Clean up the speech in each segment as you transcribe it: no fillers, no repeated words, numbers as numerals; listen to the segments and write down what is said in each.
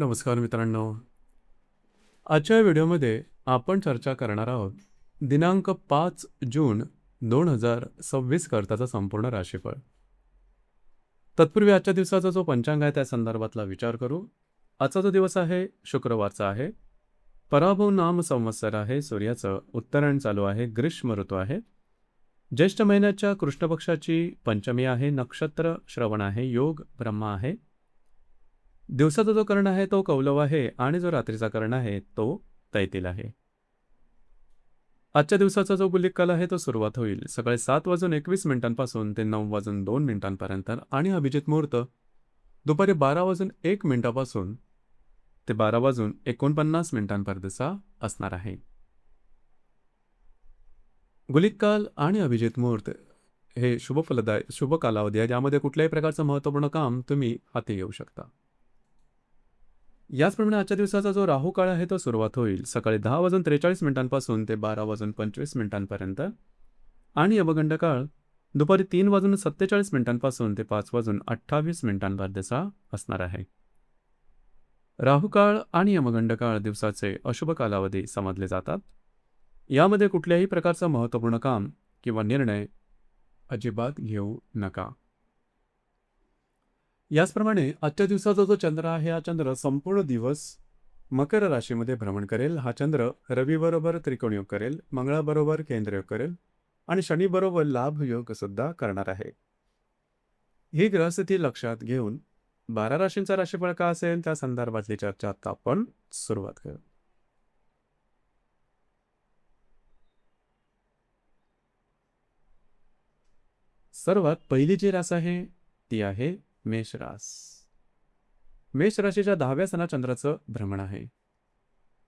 नमस्कार मित्रांनो. आजच्या व्हिडिओमध्ये आपण चर्चा करणार आहोत दिनांक 5 जून 2026 करताचा संपूर्ण राशीफळ. तत्पूर्वी आजच्या दिवसाचा जो पंचांग आहे त्या संदर्भातला विचार करू. आजचा जो दिवस आहे शुक्रवारचा आहे. पराभव नाम संवत्सर आहे. सूर्याचं उत्तरायण चालू आहे. ग्रीष्म ऋतू आहे. ज्येष्ठ महिन्याच्या कृष्ण पक्षाची पंचमी आहे. नक्षत्र श्रवण आहे. योग ब्रह्मा आहे. दिवसाचा जो कर्ण आहे तो कौलव आहे आणि जो रात्रीचा कर्ण आहे तो तैतील आहे. आजच्या दिवसाचा जो गुलिक काल आहे तो सुरुवात होईल सकाळी 7:21 ते 9:02 आणि अभिजित मुहूर्त दुपारी 12:01 ते 12:49 असणार आहे. गुलिक काल आणि अभिजित मुहूर्त हे शुभ कालावधी आहे, ज्यामध्ये कुठल्याही प्रकारचं महत्त्वपूर्ण काम तुम्ही हाती घेऊ शकता. याचप्रमाणे आजच्या दिवसाचा जो राहू काळ आहे तो सुरुवात होईल सकाळी 10:43 ते 12:25 आणि यमगंड काळ दुपारी 3:47 ते 5:28 असणार आहे. राहू काळ आणि यमगंड काळ दिवसाचे अशुभ कालावधी समजले जातात. यामध्ये कुठल्याही प्रकारचं महत्त्वपूर्ण काम किंवा निर्णय अजिबात घेऊ नका. याचप्रमाणे आजच्या दिवसाचा जो चंद्र आहे हा चंद्र संपूर्ण दिवस मकर राशीमध्ये भ्रमण करेल. हा चंद्र रवीबरोबर त्रिकोणयोग करेल, मंगळाबरोबर केंद्रयोग करेल आणि शनीबरोबर लाभ योग सुद्धा करणार आहे. ही ग्रहस्थिती लक्षात घेऊन 12 राशींचा राशीफळ का असेल त्या संदर्भातली चर्चा आता आपण सुरुवात करू. सर्वात पहिली जी रास आहे ती आहे मेष रास. मेष राशीच्या 10व्या सणा चंद्राचं भ्रमण आहे.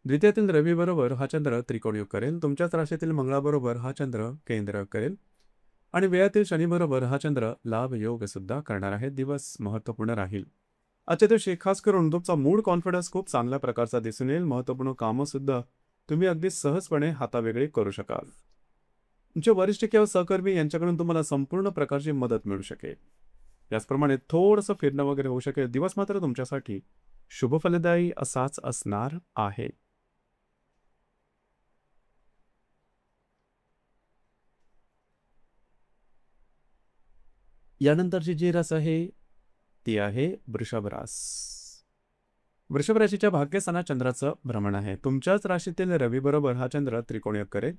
द्वितीयातील रवी बरोबर हा चंद्र त्रिकोणयोग करेल. तुमच्याच राशीतील मंगळाबरोबर हा चंद्र केंद्रयोग करेल आणि व्ययातील शनीबरोबर हा चंद्र लाभ योग सुद्धा करणार आहे. दिवस महत्त्वपूर्ण राहील. आजच्या दिवशी खास करून तुमचा मूड कॉन्फिडन्स खूप चांगल्या प्रकारचा दिसून येईल. महत्त्वपूर्ण कामं सुद्धा तुम्ही अगदी सहजपणे हातावेगळी करू शकाल. तुमचे वरिष्ठ किंवा सहकर्मी यांच्याकडून तुम्हाला संपूर्ण प्रकारची मदत मिळू शकेल. याचप्रमाणे थोडंसं फिरणं वगैरे होऊ शकेल. दिवस मात्र तुमच्यासाठी शुभ फलदायी असाच असणार आहे. यानंतरची जी रास आहे ती आहे वृषभ रास. वृषभ राशीच्या भाग्यस्थाना चंद्राचं भ्रमण आहे. तुमच्याच राशीतील रवी बरोबर हा चंद्र त्रिकोणयोग करेल.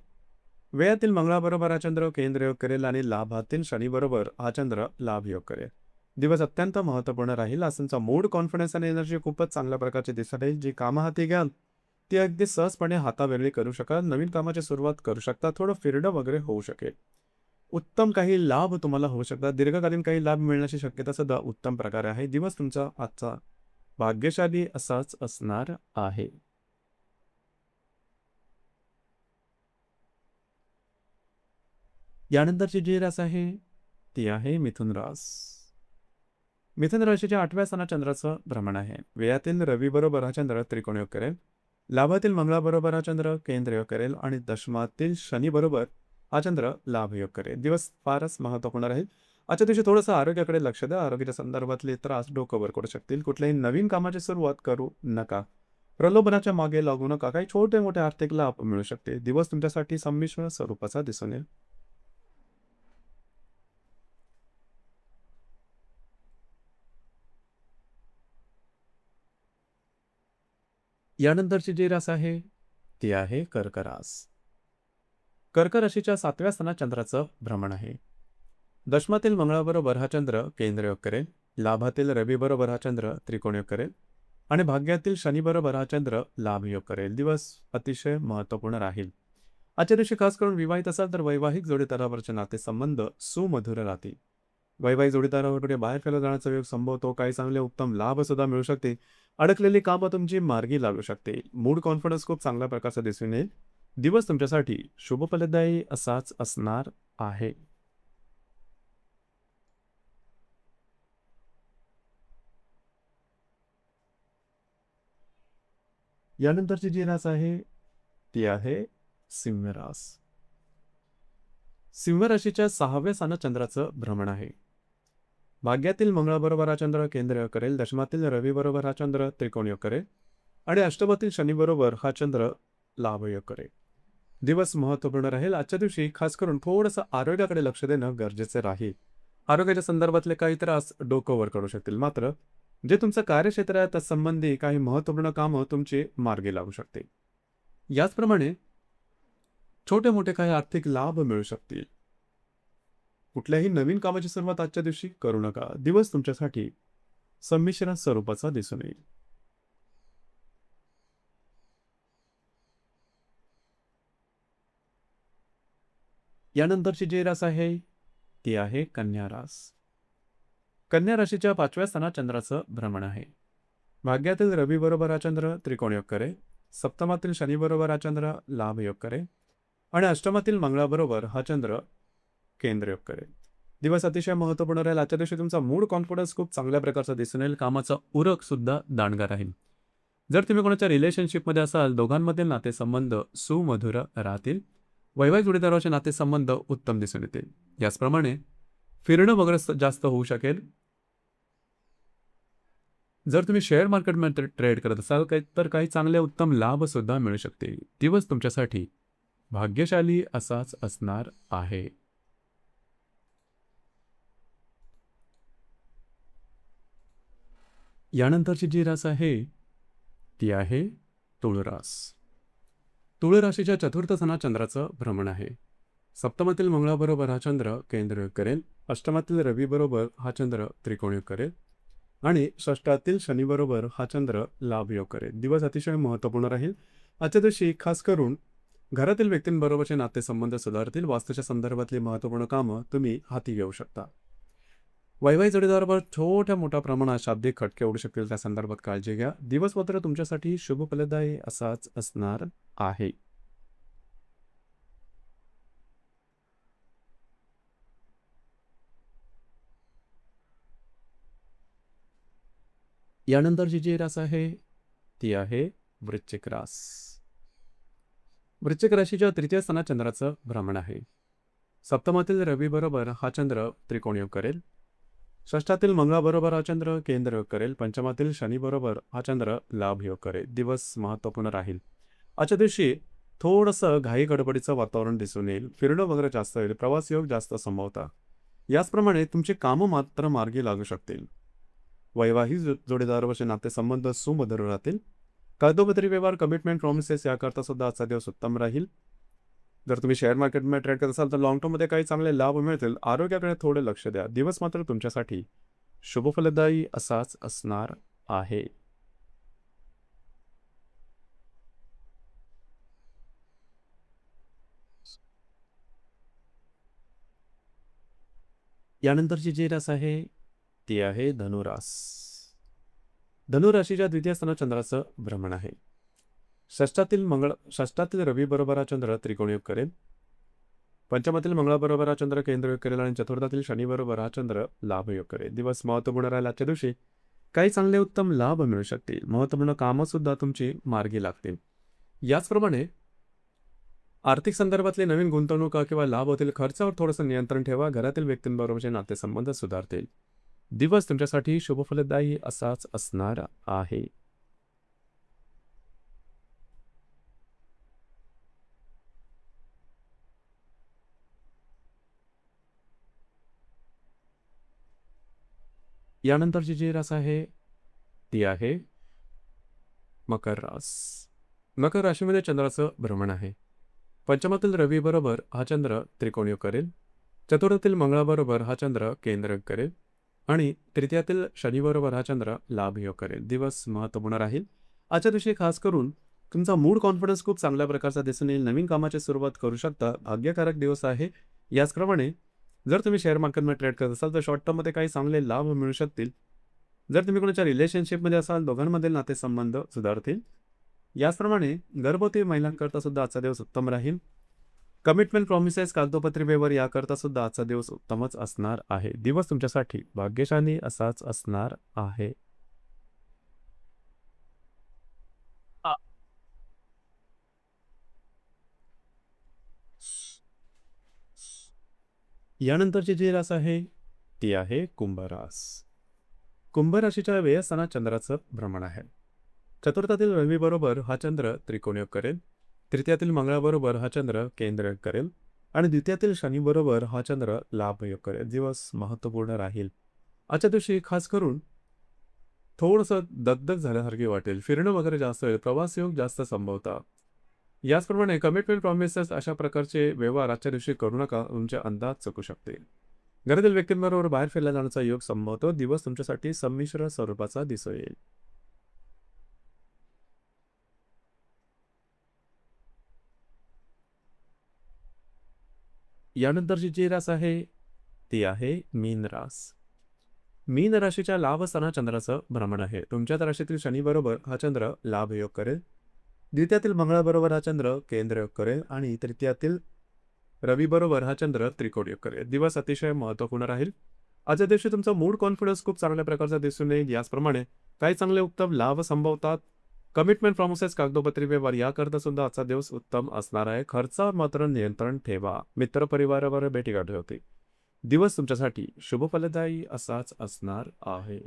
व्ययातील मंगळाबरोबर हा चंद्र केंद्रयोग करेल आणि लाभातील शनी बरोबर हा चंद्र लाभयोग करेल. दिवस अत्यंत महत्त्वपूर्ण राहील. आज तुमचा मूड कॉन्फिडन्स आणि एनर्जी खूपच चांगल्या प्रकारची दिसत आहे. जी कामं हाती घ्याल ती अगदी सहजपणे हातावेगळी करू शकाल. नवीन कामाची सुरुवात करू शकता. थोडं फिरणं वगैरे होऊ शकेल. उत्तम काही लाभ तुम्हाला होऊ शकतात. दीर्घकालीन काही लाभ मिळण्याची शक्यता सुद्धा उत्तम प्रकारे आहे. दिवस तुमचा आजचा भाग्यशाली असाच असणार आहे. यानंतरची जी रास आहे ती आहे मिथुन रास. मिथुन राशीच्या 8व्या स्थानात चंद्राचं भ्रमण आहे. व्ययातील रवी बरोबर हा चंद्र त्रिकोणयोग करेल. लाभातील मंगळाबरोबर हा चंद्र केंद्रयोग करेल आणि दशमातील शनी बरोबर हा चंद्र लाभयोग करेल. दिवस फारच महत्त्वपूर्ण राहील. आजच्या दिवशी थोडंसं आरोग्याकडे लक्ष द्या. आरोग्याच्या संदर्भातले त्रास डोकं वर करू शकतील. कुठल्याही नवीन कामाची सुरुवात करू नका. प्रलोभनाच्या मागे लागू नका. काही छोटे मोठे आर्थिक लाभ मिळू शकते. दिवस तुमच्यासाठी संमिश्र स्वरूपाचा दिसून येईल. यानंतरची जी रास आहे ती आहे कर्क रास. कर्क राशीच्या 7व्या स्थानात चंद्राचं भ्रमण आहे. दशमातील मंगळाबरोबर हा चंद्र केंद्रयोग करेल. लाभातील रवी बरोबर हा चंद्र त्रिकोणयोग करेल आणि भाग्यातील शनी बरोबर हा चंद्र लाभयोग करेल. दिवस अतिशय महत्त्वपूर्ण राहील. आजच्या दिवशी खास करून विवाहित असाल तर वैवाहिक जोडीदारावरचे नातेसंबंध सुमधुर राहतील. वैवाहिक जोडीदारावर बाहेर फिरला जाण्याचा योग संभवतो. काही चांगले उत्तम लाभ सुद्धा मिळू शकते. अडकलेली कामं तुमची मार्गी लागू शकते. मूड कॉन्फिडन्स खूप चांगल्या प्रकारचा दिसून येईल. दिवस तुमच्यासाठी शुभ फलदायी असाच असणार आहे. यानंतरची जी रास आहे ती आहे सिंह रास. सिंह राशीच्या 6व्या स्थानात चंद्राचं भ्रमण आहे. भाग्यातील मंगळाबरोबर हा चंद्र केंद्र करेल, दशमातील रवीबरोबर हा चंद्र त्रिकोणयोग करेल आणि अष्टमातील शनीबरोबर हा चंद्र लाभयोग करेल. दिवस महत्त्वपूर्ण राहील. आजच्या दिवशी खास करून थोडंसं आरोग्याकडे लक्ष देणं गरजेचं राहील. आरोग्याच्या संदर्भातले काही त्रास डोकं वर करू शकतील. मात्र जे तुमचं कार्यक्षेत्र आहे तत्संबंधी काही महत्त्वपूर्ण कामं तुमची मार्गी लागू शकतील. याचप्रमाणे छोटे मोठे काही आर्थिक लाभ मिळू शकतील. कुठल्याही नवीन कामाची सुरुवात आजच्या दिवशी करू नका. दिवस तुमच्यासाठी संमिश्र स्वरूपाचा दिसून येईल. यानंतरची जी रास आहे ती आहे कन्या रास. कन्या राशीच्या 5व्या स्थानात चंद्राचं भ्रमण आहे. भाग्यातील रवी बरोबर हा चंद्र त्रिकोणयोग करेल, सप्तमातील शनी बरोबर हा चंद्र लाभयोग करेल आणि अष्टमातील मंगळाबरोबर हा चंद्र केंद्रयोग करेल. दिवस अतिशय महत्त्वपूर्ण राहील. आजच्या दिवशी तुमचा मूड कॉन्फिडन्स खूप चांगल्या प्रकारचा दिसून येईल. कामाचा उरक सुद्धा दांडगा राहील. जर तुम्ही कोणाच्या रिलेशनशिपमध्ये असाल, दोघांमधील नातेसंबंध सुमधुर राहतील. वैवाहिक जोडीदाराचे नातेसंबंध उत्तम दिसून येतील. याचप्रमाणे फिरणं वगैरे जास्त होऊ शकेल. जर तुम्ही शेअर मार्केटमध्ये ट्रेड करत असाल तर काही चांगले उत्तम लाभ सुद्धा मिळू शकतील. दिवस तुमच्यासाठी भाग्यशाली असाच असणार आहे. यानंतरची जी रास आहे ती आहे तुळ रास. तुळ राशीच्या 4थ स्थानात चंद्राचं भ्रमण आहे. सप्तमातील मंगळाबरोबर हा चंद्र केंद्रयोग करेल, अष्टमातील रवीबरोबर हा चंद्र त्रिकोणयोग करेल आणि षष्ठातील शनीबरोबर हा चंद्र लाभयोग करेल. दिवस अतिशय महत्त्वपूर्ण राहील. आजच्या दिवशी खास करून घरातील व्यक्तींबरोबरचे नातेसंबंध सुधारतील. वास्तूच्या संदर्भातली महत्त्वपूर्ण कामं तुम्ही हाती घेऊ शकता. वैवाहिक जोडीदारावर छोट्या मोठ्या प्रमाणात शाब्दिक खटके उडू शकतील. त्या संदर्भात काळजी घ्या. दिवस मात्र तुमच्यासाठी शुभ फलदायी असाच असणार आहे. यानंतरची जी रास आहे ती आहे वृश्चिक रास. वृश्चिक राशीच्या 3य स्थानात चंद्राचं भ्रमण आहे. सप्तमातील रवी बरोबर हा चंद्र त्रिकोणयोग करेल, षष्ठातील मंगळाबरोबर हा चंद्र केंद्रयोग करेल, पंचमातील शनी बरोबर हा चंद्र लाभयोग करेल. दिवस महत्त्वपूर्ण राहील. आजच्या दिवशी थोडंसं घाई गडबडीचं वातावरण दिसून येईल. फिरणं वगैरे जास्त होईल. प्रवास योग जास्त संभवता. याचप्रमाणे तुमची कामं मात्र मार्गी लागू शकतील. वैवाहिक जोडीदारावरचे नातेसंबंध सुमधुर राहतील. कागदोपत्री व्यवहार, कमिटमेंट, प्रॉमिसेस याकरता सुद्धा आजचा दिवस उत्तम राहील. जर तुम्ही शेअर मार्केटमध्ये ट्रेड करत असाल तर लॉंग टर्ममध्ये काही चांगले लाभ मिळतील. आरोग्याकडे थोडे लक्ष द्या. दिवस मात्र तुमच्यासाठी शुभफलदायी असाच असणार आहे. यानंतरची जी रास आहे ती आहे धनुरास. धनुराशीच्या 2य स्थानात चंद्राचं भ्रमण आहे. षष्ठातील रवी बरोबर हा चंद्र त्रिकोणयोग करेल, पंचमातील मंगळाबरोबर हा चंद्र केंद्रयोग करेल आणि चतुर्थातील शनी बरोबर हा चंद्र लाभयोग करेल. दिवस महत्त्वपूर्ण राहील. आजच्या दिवशी काही चांगले उत्तम लाभ मिळू शकतील. महत्त्वपूर्ण कामं सुद्धा तुमची मार्गी लागतील. याचप्रमाणे आर्थिक संदर्भातले नवीन गुंतवणुका किंवा लाभ होतील. खर्चावर थोडंसं नियंत्रण ठेवा. घरातील व्यक्तींबरोबरचे नातेसंबंध सुधारतील. दिवस तुमच्यासाठी शुभफलदायी असाच असणार आहे. यानंतरची जी रास आहे ती आहे मकर रास. मकर राशीमध्ये चंद्राचं भ्रमण आहे. पंचमातील रवी बरोबर हा चंद्र त्रिकोणयोग करेल, चतुर्थातील मंगळाबरोबर हा चंद्र केंद्रयोग करेल आणि तृतीयातील शनीबरोबर हा चंद्र लाभयोग करेल. दिवस महत्त्वपूर्ण राहील. आजच्या दिवशी खास करून तुमचा मूड कॉन्फिडन्स खूप चांगल्या प्रकारचा दिसून येईल. नवीन कामाची सुरुवात करू शकता. भाग्यकारक दिवस आहे. याचप्रमाणे जर तुम्ही शेअर मार्केटमध्ये ट्रेड करत असाल तर शॉर्ट टर्ममध्ये काही चांगले लाभ मिळू शकतील. जर तुम्ही कोणाच्या रिलेशनशिपमध्ये असाल दोघांमधील नातेसंबंध सुधारतील. याचप्रमाणे गर्भवती महिलांकरता सुद्धा आजचा दिवस उत्तम राहील. कमिटमेंट, प्रॉमिसेस, कागदोपत्री व्यवहार याकरता सुद्धा आजचा दिवस उत्तमच असणार आहे. दिवस तुमच्यासाठी भाग्यशाली असाच असणार आहे. यानंतरची जी रास आहे ती आहे कुंभ रास. कुंभ राशीच्या व्ययस्थानात चंद्राचं भ्रमण आहे. चतुर्थातील रवीबरोबर हा चंद्र त्रिकोणयोग करेल. तृतीयातील मंगळाबरोबर हा चंद्र केंद्रयोग करेल आणि द्वितीयातील शनीबरोबर हा चंद्र लाभयोग करेल. दिवस महत्त्वपूर्ण राहील. आजच्या दिवशी खास करून थोडंसं दगदग झाल्यासारखी वाटेल. फिरणं वगैरे जास्त होईल. प्रवास योग जास्त संभवता. याचप्रमाणे कमिटमेंट प्रॉमिसेस अशा प्रकारचे व्यवहार आजच्या दिवशी करू नका. तुमचे अंदाज चुकू शकतील. घरातील व्यक्तींबरोबर बाहेर फिरला जाण्याचा योग संभवतो. दिवस तुमच्यासाठी संमिश्र स्वरूपाचा दिसू येईल. यानंतरची जी रास आहे ती आहे मीन रास. मीन राशीच्या लाभस्थानात चंद्राचं भ्रमण आहे. तुमच्याच राशीतील शनीबरोबर हा चंद्र लाभयोग करेल. द्वितीयातील मंगळाबरोबर हा चंद्र केंद्रयोग करेल आणि तृतीयातील रवीबरोबर हा चंद्र त्रिकोणयोग करेल. दिवस अतिशय महत्त्वपूर्ण राहील. आजच्या दिवशी तुमचा मूड कॉन्फिडन्स खूप चांगल्या प्रकारचा दिसून येईल. याचप्रमाणे काही चांगले उत्तम लाभ संभवतात. कमिटमेंट प्रॉमिसेस कागदोपत्री व्यवहार याकरता सुद्धा आजचा दिवस उत्तम असणार आहे. खर्चावर मात्र नियंत्रण ठेवा. मित्रपरिवारावर भेटीगाठी होते. दिवस तुमच्यासाठी शुभफलदायी असाच असणार आहे.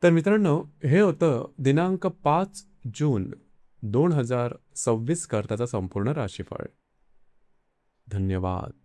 तर मित्रांनो, हे होतं दिनांक 5 जून 2026 करताचा संपूर्ण राशीफळ. धन्यवाद.